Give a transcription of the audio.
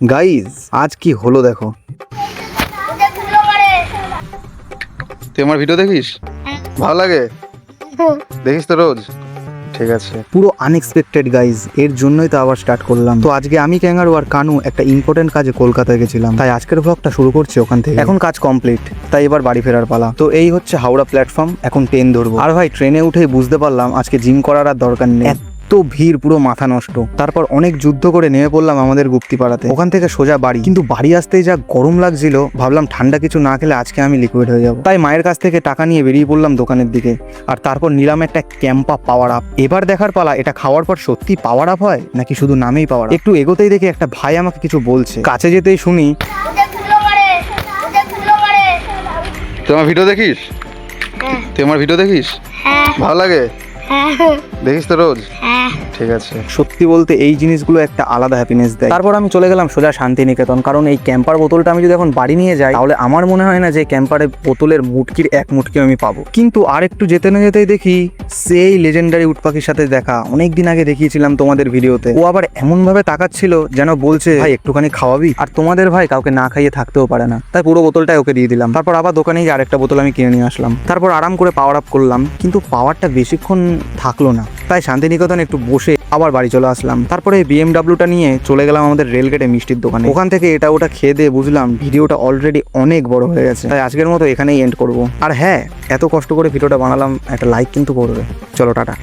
Guys আজ কি হলো দেখো। তুই আমার ভিডিও দেখিস? ভালো লাগে? দেখিস তো রোজ? ঠিক আছে, পুরো আনএক্সপেক্টেড গাইজ, এর জন্যই তো আবার স্টার্ট করলাম। তো আজকে আমি ক্যাঙ্গারু আর কানু একটা ইম্পর্টেন্ট কাজে কলকাতায় গেছিলাম, তাই আজকের ব্লগটা শুরু করছি ওখান থেকে। এখন কাজ কমপ্লিট, তাই এবার বাড়ি ফেরার পালা। তো এই হচ্ছে হাওড়া প্ল্যাটফর্ম, এখন ট্রেন ধরবো। আর ভাই ট্রেনে উঠেই বুঝতে পারলাম আজকে জিম করার আর দরকার নেই, এত ভিড় পুরো মাথা নষ্ট। তারপর অনেক যুদ্ধ করে নেমে পড়লাম আমাদের গুপ্তিপাড়াতে, ওখান থেকে সোজা বাড়ি। কিন্তু বাড়ি আসতেই যা গরম লাগছিল, ভাবলাম ঠান্ডা কিছু না খেলে আজকে আমি লিকুইড হয়ে যাবো। তাই মায়ের কাছ থেকে টাকা নিয়ে বেরিয়ে পড়লাম দোকানের দিকে, আর তারপর নিলাম একটা ক্যাম্পা পাওয়ার আপ। এবার দেখার পালা এটা খাওয়ার পর সত্যি পাওয়ার আপ হয় নাকি শুধু নামেই পাওয়ার আপ। একটু এগোতেই দেখে একটা ভাই আমাকে কিছু বলছে, কাছে যেতেই শুনি, তুই আমার ভিডিও দেখিস? তুই আমার ভিডিও দেখিস? ভালো লাগে? দেখিস তো রোজ? ঠিক আছে। সত্যি বলতে এই জিনিসগুলো একটা আলাদা হ্যাপিনেস দেয়। তারপর আমি চলে গেলাম সোজা শান্তিনিকেতন, কারণ এই ক্যাম্পার বোতলটা আমি যদি এখন বাড়ি নিয়ে যাই তাহলে আমার মনে হয় না যে ক্যাম্পারের বোতলের মুটকির এক মুটকি আমি পাবো। কিন্তু আর একটু যেতে না যেতেই দেখি সেই লেজেন্ডারি উটপাখির সাথে দেখা, অনেকদিন আগে দেখিয়েছিলাম তোমাদের ভিডিওতে। ও আবার এমন ভাবে তাকাচ্ছিল যেন বলছে ভাই একটুখানি খাওয়াবি। আর তোমাদের ভাই কাউকে না খাইয়ে থাকতেও পারে না, তাই পুরো বোতলটাই ওকে দিয়ে দিলাম। তারপর আবার দোকানে গিয়ে আরেকটা বোতল আমি কিনে নিয়ে আসলাম। তারপর আরাম করে পাওয়ার আপ করলাম, কিন্তু পাওয়ারটা বেশিক্ষণ থাকলো না, তাই শান্তিনিকেতনে একটু বসে আবার বাড়ি চলে আসলাম। তারপরে বিএমডাব্লিউটা নিয়ে চলে গেলাম আমাদের রেলগেটে মিষ্টির দোকানে। ওখান থেকে এটা ওটা খেয়ে দিয়ে বুঝলাম ভিডিওটা অলরেডি অনেক বড় হয়ে গেছে, তাই আজকের মতো এখানেই এন্ড করব। আর হ্যাঁ, এত কষ্ট করে ভিডিওটা বানালাম, একটা লাইক কিন্তু করবে। চলো টাটা।